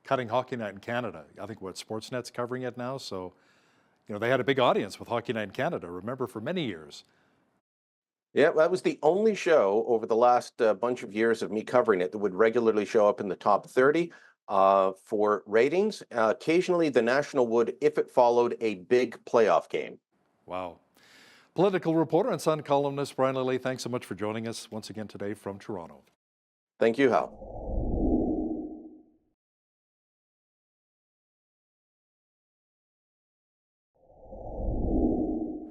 A: cutting Hockey Night in Canada. I think Sportsnet's covering it now, so they had a big audience with Hockey Night in Canada, remember, for many years.
F: Yeah, that was the only show over the last bunch of years of me covering it that would regularly show up in the top 30 for ratings. Occasionally, the National would if it followed a big playoff game.
A: Wow. Political reporter and Sun columnist Brian Lilly, thanks so much for joining us once again today from Toronto.
F: Thank you, Hal.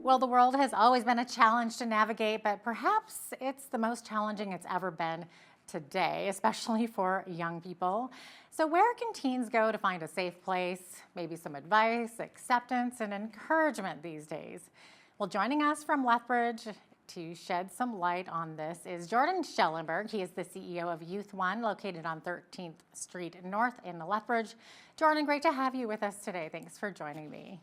G: Well, the world has always been a challenge to navigate, but perhaps it's the most challenging it's ever been today, especially for young people. So where can teens go to find a safe place, maybe some advice, acceptance, and encouragement these days? Well, joining us from Lethbridge to shed some light on this is Jordan Schellenberg. He is the CEO of Youth One, located on 13th Street North in Lethbridge. Jordan, great to have you with us today. Thanks for joining me.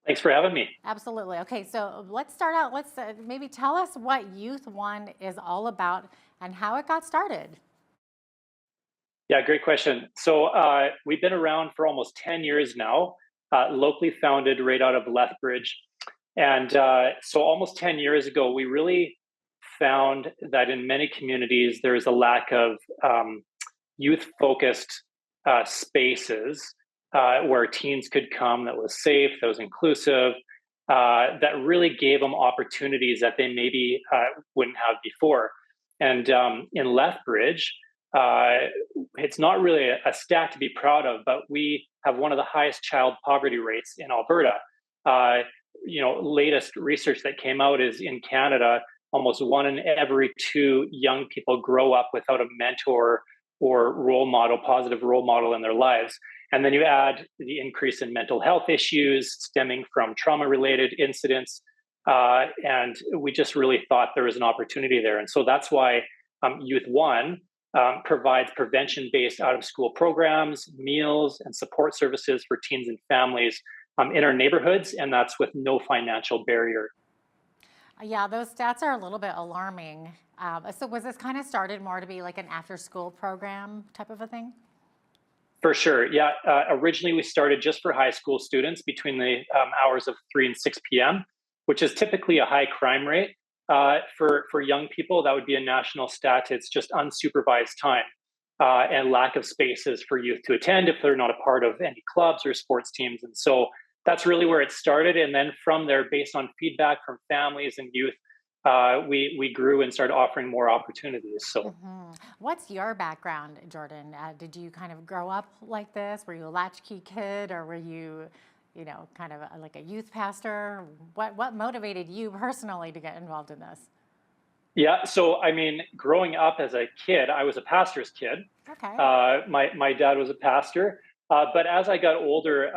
L: Thanks for having me.
G: Absolutely. Okay, so let's start out. Let's maybe tell us what Youth One is all about and how it got started.
L: Yeah, great question. So we've been around for almost 10 years now, locally founded right out of Lethbridge. And so almost 10 years ago, we really found that in many communities, there's a lack of youth-focused spaces where teens could come that was safe, that was inclusive, that really gave them opportunities that they maybe wouldn't have before. And in Lethbridge, it's not really a stat to be proud of, but we have one of the highest child poverty rates in Alberta. Latest research that came out is in Canada, almost 1 in every 2 young people grow up without a mentor or positive role model in their lives. And then you add the increase in mental health issues stemming from trauma-related incidents. And we just really thought there was an opportunity there. And so that's why Youth One provides prevention-based out-of-school programs, meals, and support services for teens and families in our neighborhoods, and that's with no financial barrier.
G: Yeah, those stats are a little bit alarming. So was this kind of started more to be like an after-school program type of a thing?
L: For sure, yeah. Originally, we started just for high school students between the hours of 3 and 6 p.m., which is typically a high crime rate. For young people, that would be a national stat. It's just unsupervised time and lack of spaces for youth to attend if they're not a part of any clubs or sports teams. And so that's really where it started. And then from there, based on feedback from families and youth, we grew and started offering more opportunities. So,
G: What's your background, Jordan? Did you kind of grow up like this? Were you a latchkey kid, or were you, kind of like a youth pastor? What motivated you personally to get involved in this?
L: Yeah, so I mean, growing up as a kid, I was a pastor's kid.
G: Okay.
L: My dad was a pastor, but as I got older,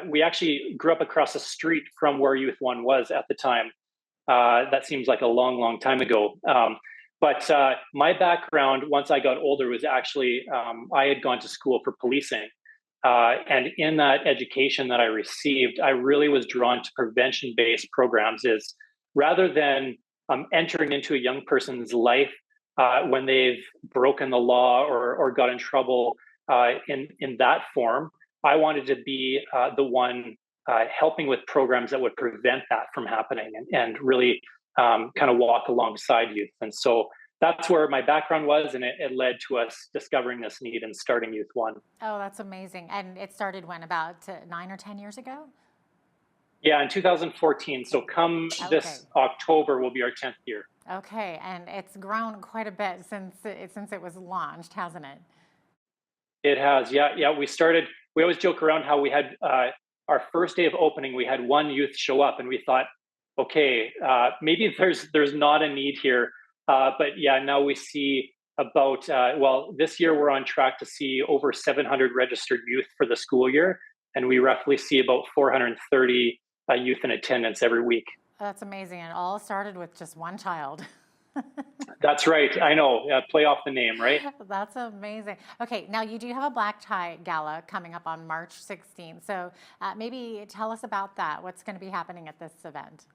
L: we actually grew up across the street from where Youth One was at the time. That seems like a long, long time ago. But my background, once I got older, was actually I had gone to school for policing. And in that education that I received, I really was drawn to prevention-based programs. Is rather than entering into a young person's life when they've broken the law or got in trouble in that form, I wanted to be the one helping with programs that would prevent that from happening and really kind of walk alongside youth. And so that's where my background was, and it led to us discovering this need and starting Youth One.
G: Oh, that's amazing. And it started when, about 9 or 10 years ago?
L: Yeah, in 2014. So this October will be our 10th year.
G: Okay, and it's grown quite a bit since it was launched, hasn't it?
L: It has, yeah. We always joke around how we had our first day of opening, we had one youth show up, and we thought, okay, maybe there's not a need here. But yeah, now we see about, this year we're on track to see over 700 registered youth for the school year. And we roughly see about 430 youth in attendance every week.
G: That's amazing. And it all started with just one child.
L: That's right. I know. Play off the name, right?
G: That's amazing. Okay, now you do have a black tie gala coming up on March 16th. So maybe tell us about that. What's going to be happening at this event?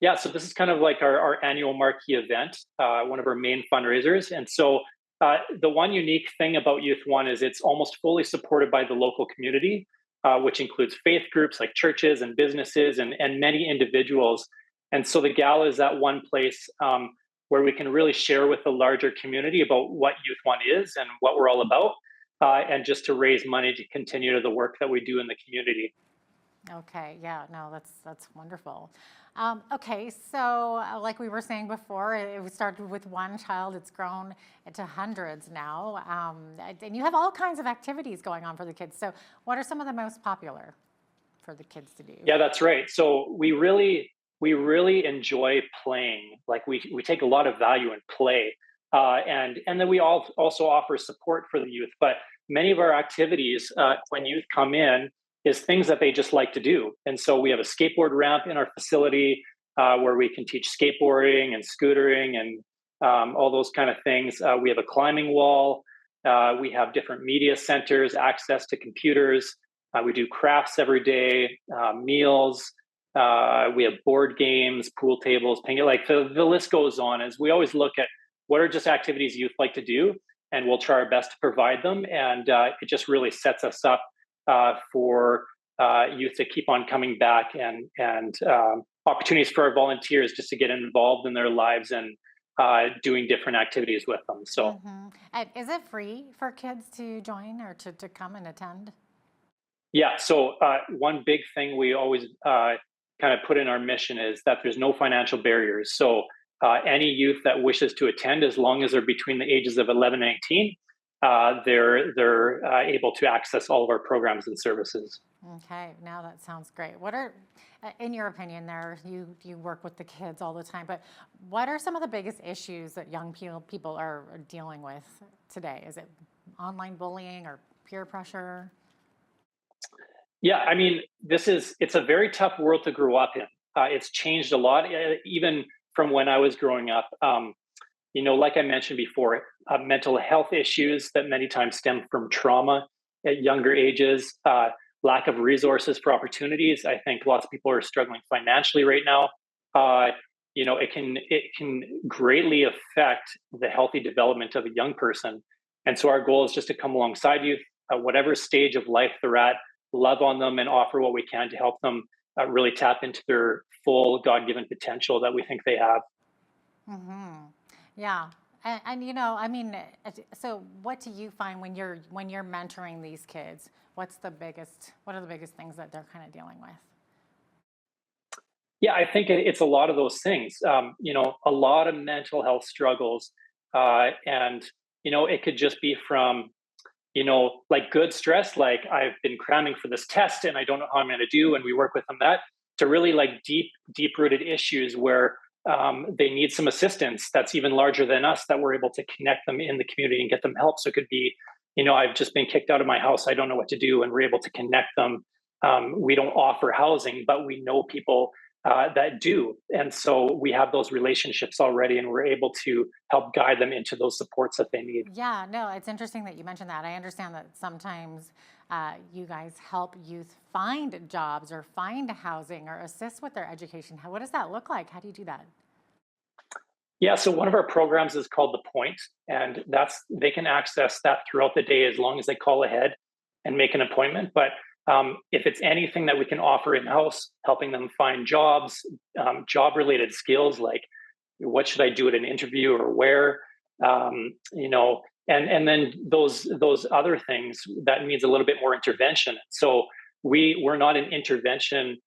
L: Yeah, so this is kind of like our annual marquee event, one of our main fundraisers. And so the one unique thing about Youth One is it's almost fully supported by the local community. which includes faith groups like churches and businesses and many individuals. And so the gala is that one place where we can really share with the larger community about what Youth One is and what we're all about, and just to raise money to continue to the work that we do in the community.
G: Okay, yeah, no, that's wonderful. Okay, so like we were saying before, it started with one child. It's grown into hundreds now, and you have all kinds of activities going on for the kids. So, what are some of the most popular for the kids to do?
L: Yeah, that's right. So we really enjoy playing. Like we take a lot of value in play, and then we also offer support for the youth. But many of our activities, when youth come in, is things that they just like to do. And so we have a skateboard ramp in our facility where we can teach skateboarding and scootering and all those kind of things. We have a climbing wall. We have different media centers, access to computers. We do crafts every day, meals. We have board games, pool tables, ping. Like the list goes on. As we always look at what are just activities youth like to do, and we'll try our best to provide them. And it just really sets us up for youth to keep on coming back, and opportunities for our volunteers just to get involved in their lives and doing different activities with them. So,
G: And is it free for kids to join or to come and attend?
L: yeah. So one big thing we always kind of put in our mission is that there's no financial barriers. So any youth that wishes to attend, as long as they're between the ages of 11 and 18, they're able to access all of our programs and services.
G: Okay, now that sounds great. What are, in your opinion, you work with the kids all the time, but what are some of the biggest issues that young people are dealing with today? Is it online bullying or peer pressure?
L: Yeah, I mean, it's a very tough world to grow up in. It's changed a lot, even from when I was growing up. Like I mentioned before, mental health issues that many times stem from trauma at younger ages, lack of resources for opportunities. I think lots of people are struggling financially right now. It can greatly affect the healthy development of a young person. And so our goal is just to come alongside youth, whatever stage of life they're at, love on them and offer what we can to help them really tap into their full God-given potential that we think they have.
G: Yeah. And I mean, so what do you find when you're mentoring these kids? What are the biggest things that they're kind of dealing with?
L: Yeah, I think it's a lot of those things. A lot of mental health struggles, and it could just be from like good stress, like I've been cramming for this test and I don't know how I'm going to do, and we work with them that, to really like deep rooted issues where they need some assistance that's even larger than us, that we're able to connect them in the community and get them help. So it could be, I've just been kicked out of my house, I don't know what to do, and we're able to connect them. We don't offer housing, but we know people that do. And so we have those relationships already, and we're able to help guide them into those supports that they need.
G: Yeah, no, it's interesting that you mentioned that. I understand that sometimes you guys help youth find jobs or find housing or assist with their education. What does that look like? How do you do that?
L: Yeah, so one of our programs is called The Point, and they can access that throughout the day as long as they call ahead and make an appointment. But if it's anything that we can offer in-house, helping them find jobs, job-related skills, like what should I do at an interview or where, and then those other things, that needs a little bit more intervention. So we're not an intervention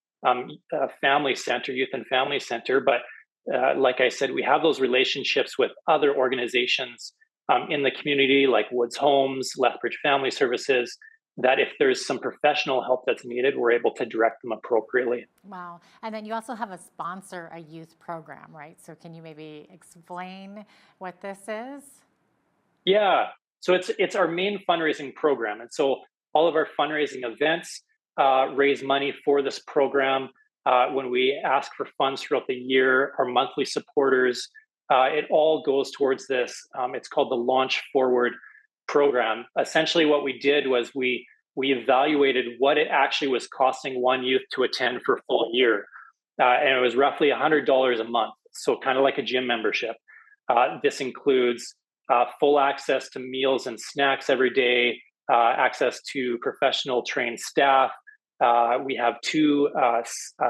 L: family center, youth and family center, but like I said, we have those relationships with other organizations in the community, like Woods Homes, Lethbridge Family Services, that if there's some professional help that's needed, we're able to direct them appropriately.
G: Wow. And then you also have a youth program, right? So can you maybe explain what this is?
L: Yeah. So it's our main fundraising program. And so all of our fundraising events raise money for this program. When we ask for funds throughout the year, our monthly supporters, it all goes towards this. It's called the Launch Forward program. Essentially, what we did was we evaluated what it actually was costing one youth to attend for a full year. And it was roughly $100 a month. So kind of like a gym membership. This includes full access to meals and snacks every day, access to professional trained staff, We have two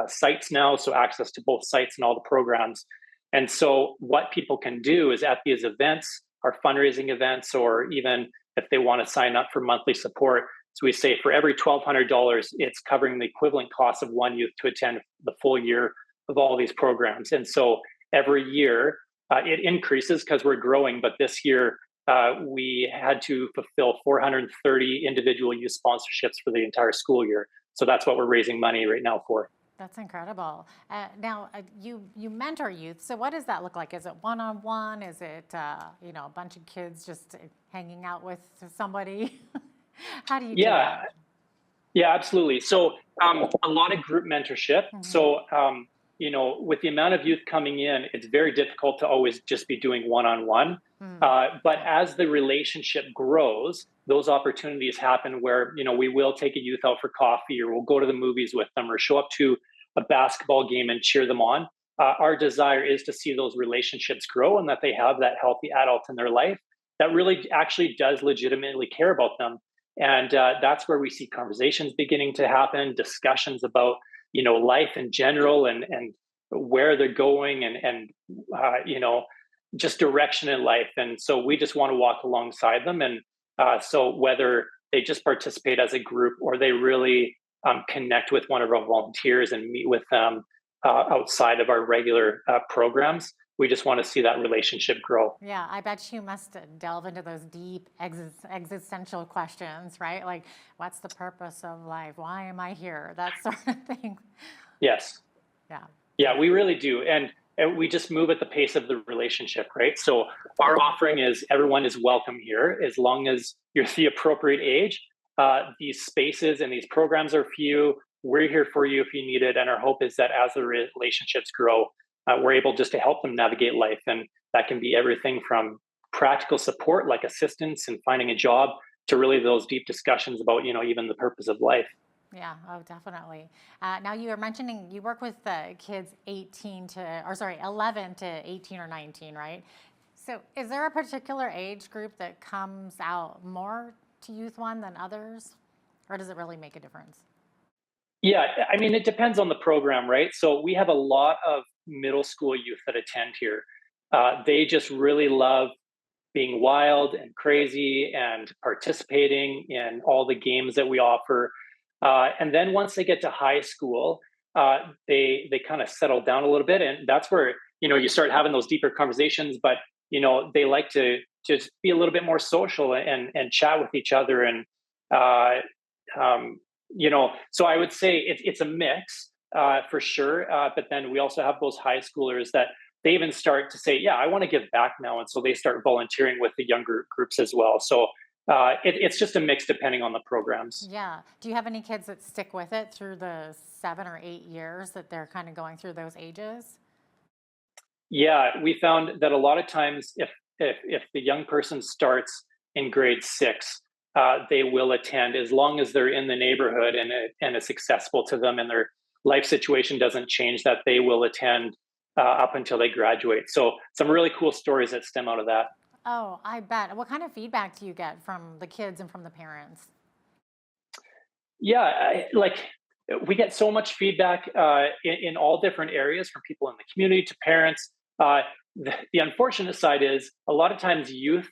L: sites now, so access to both sites and all the programs. And so what people can do is at these events, our fundraising events, or even if they want to sign up for monthly support, so we say for every $1,200, it's covering the equivalent cost of one youth to attend the full year of all these programs. And so every year it increases because we're growing, but this year we had to fulfill 430 individual youth sponsorships for the entire school year. So that's what we're raising money right now for.
G: That's incredible. Now, you mentor youth. So what does that look like? Is it one-on-one? Is it, a bunch of kids just hanging out with somebody? How do you do that?
L: Yeah, absolutely. So a lot of group mentorship. So, with the amount of youth coming in, it's very difficult to always just be doing one-on-one. But as the relationship grows, those opportunities happen where, we will take a youth out for coffee, or we'll go to the movies with them, or show up to a basketball game and cheer them on. Our desire is to see those relationships grow and that they have that healthy adult in their life that really actually does legitimately care about them. And that's where we see conversations beginning to happen, discussions about, life in general and where they're going and just direction in life. And so we just want to walk alongside them. And so whether they just participate as a group or they really connect with one of our volunteers and meet with them outside of our regular programs, we just want to see that relationship grow.
G: Yeah, I bet you must delve into those deep existential questions, right? Like, what's the purpose of life? Why am I here? That sort of thing.
L: Yes.
G: Yeah.
L: Yeah, we really do. And we just move at the pace of the relationship, right? So our offering is everyone is welcome here as long as you're the appropriate age. These spaces and these programs are for you. We're here for you if you need it. And our hope is that as the relationships grow, we're able just to help them navigate life. And that can be everything from practical support, like assistance and finding a job, to really those deep discussions about, even the purpose of life.
G: Yeah, oh, definitely. Now you were mentioning you work with kids 11 to 18 or 19, right? So is there a particular age group that comes out more to Youth One than others? Or does it really make a difference?
L: Yeah, I mean, it depends on the program, right? So we have a lot of middle school youth that attend here. They just really love being wild and crazy and participating in all the games that we offer. And then once they get to high school, they kind of settle down a little bit, and that's where you start having those deeper conversations. But they like to just be a little bit more social and chat with each other, and so I would say it's a mix for sure. But then we also have those high schoolers that they even start to say, yeah, I want to give back now. And so they start volunteering with the younger groups as well. So it's just a mix depending on the programs.
G: Yeah. Do you have any kids that stick with it through the 7 or 8 years that they're kind of going through those ages?
L: Yeah, we found that a lot of times if the young person starts in grade 6, they will attend as long as they're in the neighborhood and it's accessible to them and their life situation doesn't change, that they will attend up until they graduate. So some really cool stories that stem out of that.
G: Oh, I bet. What kind of feedback do you get from the kids and from the parents?
L: Yeah, we get so much feedback in all different areas, from people in the community to parents. The unfortunate side is a lot of times youth,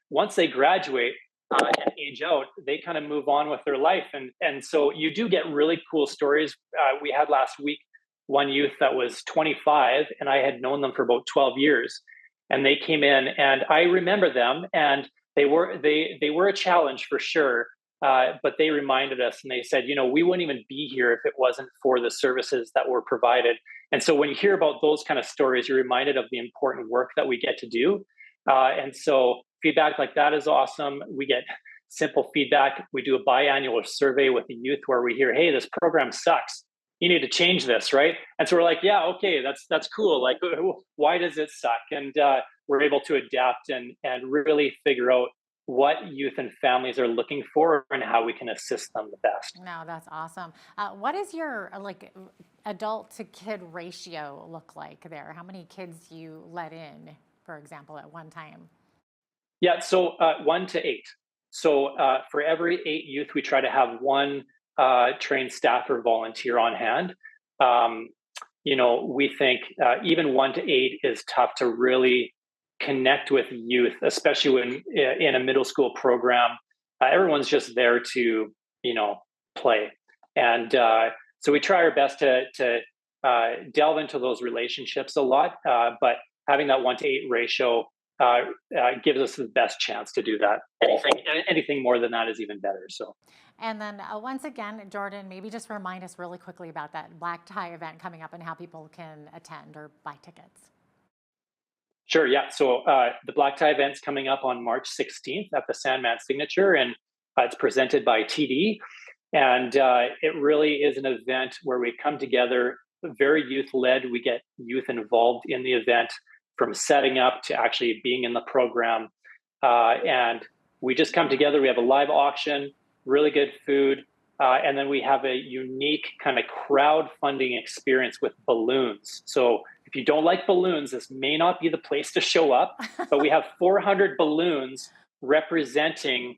L: once they graduate and age out, they kind of move on with their life. And so you do get really cool stories. We had last week one youth that was 25, and I had known them for about 12 years. And they came in, and I remember them, and they were a challenge for sure. But they reminded us, and they said, we wouldn't even be here if it wasn't for the services that were provided. And so when you hear about those kind of stories, you're reminded of the important work that we get to do. And so feedback like that is awesome. We get simple feedback. We do a biannual survey with the youth where we hear, hey, this program sucks. You need to change this, right? And so we're like, yeah, okay, that's cool. Like, why does it suck? And we're able to adapt and really figure out what youth and families are looking for and how we can assist them the best.
G: No, that's awesome. What is your adult to kid ratio look like there? How many kids you let in, for example, at one time?
L: Yeah, so 1 to 8. So for every 8 youth, we try to have one trained staff or volunteer on hand. We think even 1 to 8 is tough to really connect with youth, especially when in a middle school program. Everyone's just there to, play. And so we try our best to delve into those relationships a lot, but having that 1 to 8 ratio gives us the best chance to do that. Anything more than that is even better. So.
G: And then once again, Jordan, maybe just remind us really quickly about that black tie event coming up and how people can attend or buy tickets.
L: Sure, yeah. So the black tie event's coming up on March 16th at the Sandman Signature, and it's presented by TD. And it really is an event where we come together, very youth-led. We get youth involved in the event from setting up to actually being in the program. And we just come together. We have a live auction, really good food, and then we have a unique kind of crowdfunding experience with balloons. So if you don't like balloons, this may not be the place to show up, but we have 400 balloons representing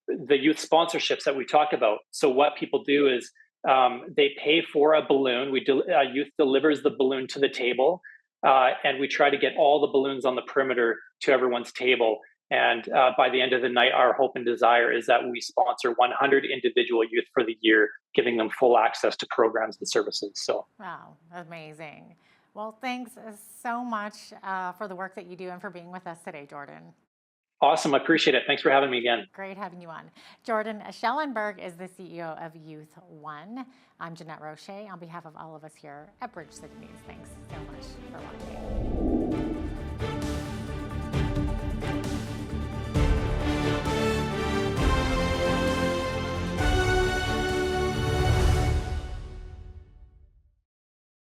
L: the youth sponsorships that we talk about. So what people do is they pay for a balloon. Youth delivers the balloon to the table, and we try to get all the balloons on the perimeter to everyone's table. And by the end of the night, our hope and desire is that we sponsor 100 individual youth for the year, giving them full access to programs and services. So,
G: wow, amazing. Well, thanks so much for the work that you do and for being with us today, Jordan.
L: Awesome. I appreciate it. Thanks for having me again.
G: Great having you on. Jordan Schellenberg is the CEO of Youth One. I'm Jeanette Roche on behalf of all of us here at Bridge City News. Thanks so much for watching.